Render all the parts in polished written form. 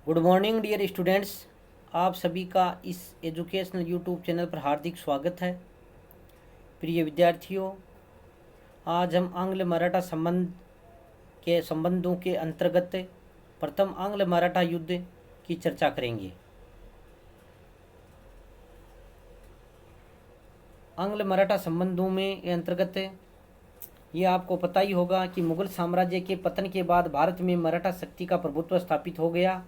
Good morning dear students. आप सभी का इस एजुकेशनल यूट्यूब चैनल पर हार्दिक स्वागत है। प्रिय विद्यार्थियों, आज हम आंग्ल मराठा संबंधों के अंतर्गत प्रथम आंग्ल मराठा युद्ध की चर्चा करेंगे। आंग्ल मराठा संबंधों में के अंतर्गत ये आपको पता ही होगा कि मुगल साम्राज्य के पतन के बाद भारत में मराठा शक्ति का प्रभुत्व स्थापित हो गया।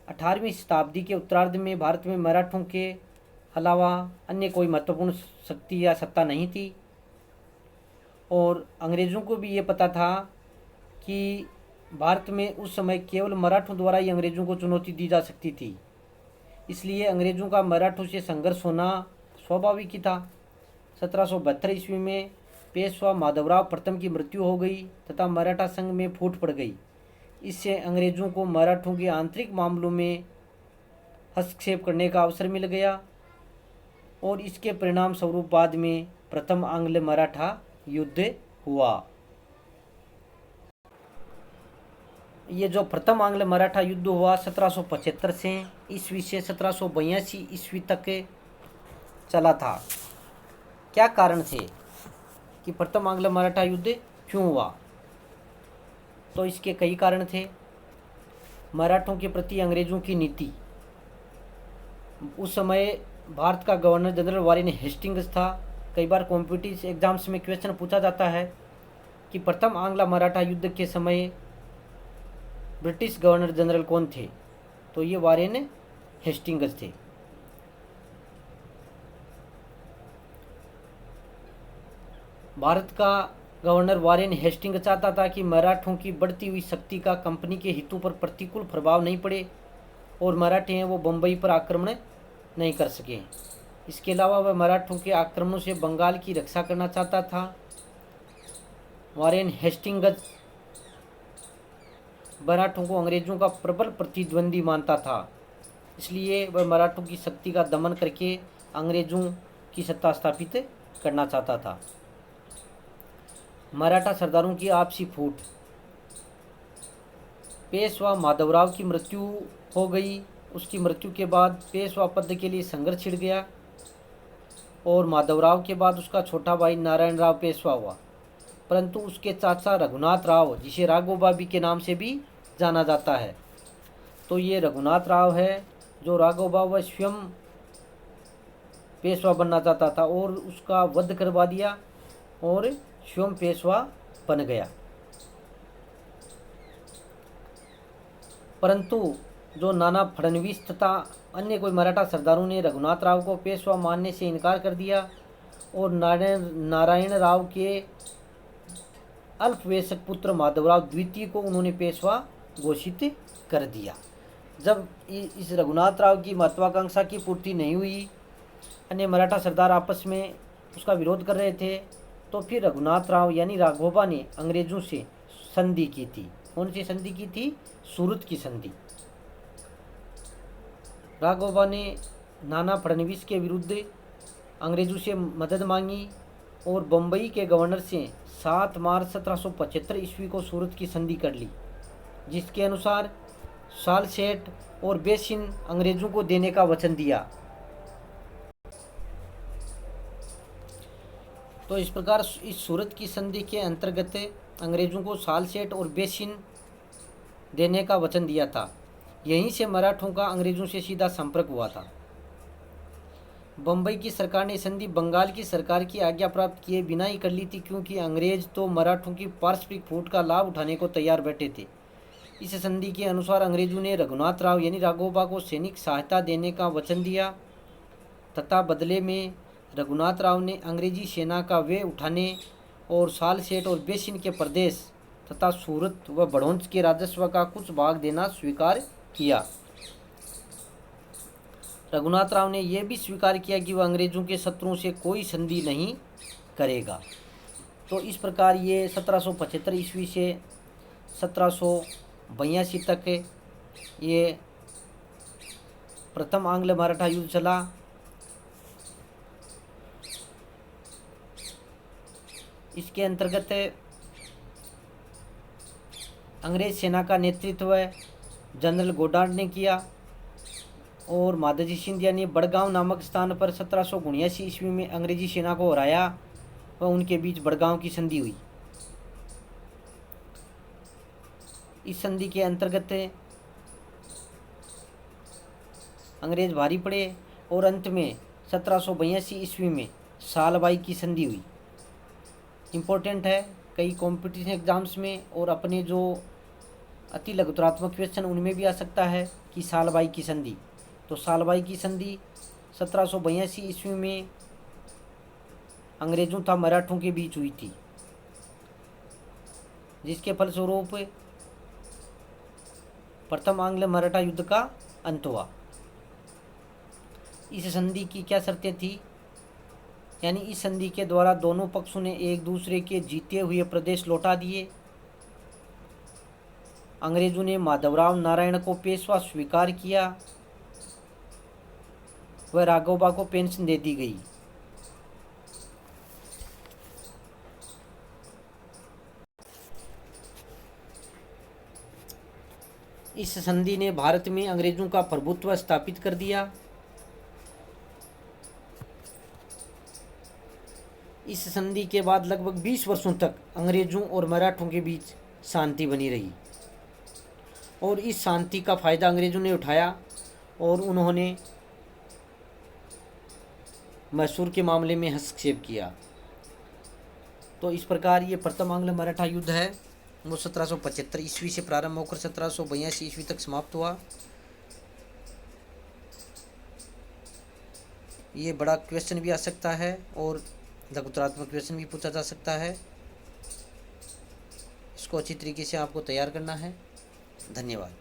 18वीं शताब्दी के उत्तरार्ध में भारत में मराठों के अलावा अन्य कोई महत्वपूर्ण शक्ति या सत्ता नहीं थी और अंग्रेज़ों को भी ये पता था कि भारत में उस समय केवल मराठों द्वारा ही अंग्रेज़ों को चुनौती दी जा सकती थी। इसलिए अंग्रेज़ों का मराठों से संघर्ष होना स्वाभाविक ही था। 1772 ईस्वी में पेशवा माधवराव प्रथम की मृत्यु हो गई तथा मराठा संघ में फूट पड़ गई। इससे अंग्रेज़ों को मराठों के आंतरिक मामलों में हस्तक्षेप करने का अवसर मिल गया और इसके परिणाम स्वरूप बाद में प्रथम आंग्ल मराठा युद्ध हुआ। ये जो प्रथम आंग्ल मराठा युद्ध हुआ 1775 से ईस्वी से 1782 ईस्वी तक चला था। क्या कारण थे कि प्रथम आंग्ल मराठा युद्ध क्यों हुआ? तो इसके कई कारण थे। मराठों के प्रति अंग्रेज़ों की नीति। उस समय भारत का गवर्नर जनरल वारेन हेस्टिंग्स था। कई बार कॉम्पिटिटिव एग्जाम्स में क्वेश्चन पूछा जाता है कि प्रथम आंग्ल मराठा युद्ध के समय ब्रिटिश गवर्नर जनरल कौन थे? तो ये वारेन हेस्टिंग्स थे। भारत का गवर्नर वारेन हेस्टिंग्स चाहता था कि मराठों की बढ़ती हुई शक्ति का कंपनी के हितों पर प्रतिकूल प्रभाव नहीं पड़े और मराठे हैं वो बम्बई पर आक्रमण नहीं कर सके। इसके अलावा वह मराठों के आक्रमणों से बंगाल की रक्षा करना चाहता था। वारेन हेस्टिंग्स मराठों को अंग्रेज़ों का प्रबल प्रतिद्वंदी मानता था, इसलिए वह मराठों की शक्ति का दमन करके अंग्रेज़ों की सत्ता स्थापित करना चाहता था। मराठा सरदारों की आपसी फूट। पेशवा माधवराव की मृत्यु हो गई। उसकी मृत्यु के बाद पेशवा पद के लिए संघर्ष छिड़ गया और माधवराव के बाद उसका छोटा भाई नारायण राव पेशवा हुआ, परंतु उसके चाचा रघुनाथ राव, जिसे राघोबाबी के नाम से भी जाना जाता है, तो ये रघुनाथ राव है जो राघोबा व स्वयं पेशवा बनना चाहता था और उसका वध करवा दिया और स्वयं पेशवा बन गया। परंतु जो नाना फडणवीस तथा अन्य कोई मराठा सरदारों ने रघुनाथ राव को पेशवा मानने से इनकार कर दिया और नारायण राव के अल्पवयस्क पुत्र माधवराव द्वितीय को उन्होंने पेशवा घोषित कर दिया। जब इस रघुनाथ राव की महत्वाकांक्षा की पूर्ति नहीं हुई, अन्य मराठा सरदार आपस में उसका विरोध कर रहे थे, तो फिर रघुनाथ राव यानी राघोबा ने अंग्रेज़ों से संधि की थी। कौन सी संधि की थी? सूरत की संधि। राघोबा ने नाना फडणवीस के विरुद्ध अंग्रेज़ों से मदद मांगी और बम्बई के गवर्नर से 7 मार्च 1775 ईस्वी को सूरत की संधि कर ली, जिसके अनुसार सालसेट और बेसिन अंग्रेज़ों को देने का वचन दिया। तो इस प्रकार इस सूरत की संधि के अंतर्गत अंग्रेज़ों को सालसेट और बेसिन देने का वचन दिया था। यहीं से मराठों का अंग्रेज़ों से सीधा संपर्क हुआ था। बम्बई की सरकार ने संधि बंगाल की सरकार की आज्ञा प्राप्त किए बिना ही कर ली थी, क्योंकि अंग्रेज़ तो मराठों की पारस्परिक फूट का लाभ उठाने को तैयार बैठे थे। इस संधि के अनुसार अंग्रेज़ों ने रघुनाथ राव यानी राघोबा को सैनिक सहायता देने का वचन दिया तथा बदले में रघुनाथ राव ने अंग्रेजी सेना का व्यय उठाने और सालसेट और बेसिन के प्रदेश तथा सूरत व बड़ौंच के राजस्व का कुछ भाग देना स्वीकार किया। रघुनाथ राव ने यह भी स्वीकार किया कि वह अंग्रेज़ों के शत्रुओं से कोई संधि नहीं करेगा। तो इस प्रकार ये 1775 ईस्वी से 1782 तक ये प्रथम आंग्ल मराठा युद्ध चला। इसके अंतर्गत अंग्रेज सेना का नेतृत्व जनरल गोडार्ड ने किया और माधवजी सिंधिया ने बड़गांव नामक स्थान पर 1779 ईस्वी में अंग्रेजी सेना को हराया व उनके बीच बड़गांव की संधि हुई। इस संधि के अंतर्गत अंग्रेज भारी पड़े और अंत में 1782 ईस्वी में सालबाई की संधि हुई। इम्पोर्टेंट है कई कॉम्पिटिशन एग्जाम्स में और अपने जो अति लघुतरात्मक क्वेश्चन उनमें भी आ सकता है कि सालबाई की संधि। तो सालबाई की संधि 1782 ईस्वी में अंग्रेजों तथा मराठों के बीच हुई थी, जिसके फलस्वरूप प्रथम आंग्ल मराठा युद्ध का अंत हुआ। इस संधि की क्या शर्तें थी, यानी इस संधि के द्वारा दोनों पक्षों ने एक दूसरे के जीते हुए प्रदेश लौटा दिए। अंग्रेजों ने माधवराव नारायण को पेशवा स्वीकार किया व राघोबा को पेंशन दे दी गई। इस संधि ने भारत में अंग्रेजों का प्रभुत्व स्थापित कर दिया। इस संधि के बाद लगभग 20 वर्षों तक अंग्रेजों और मराठों के बीच शांति बनी रही और इस शांति का फायदा अंग्रेजों ने उठाया और उन्होंने मैसूर के मामले में हस्तक्षेप किया। तो इस प्रकार ये प्रथम आंग्ल मराठा युद्ध है वो 1775 ईस्वी से प्रारंभ होकर 1782 ईस्वी तक समाप्त हुआ। ये बड़ा क्वेश्चन भी आ सकता है और लघुतरात्मक क्वेश्चन भी पूछा जा सकता है। इसको अच्छी तरीके से आपको तैयार करना है। धन्यवाद।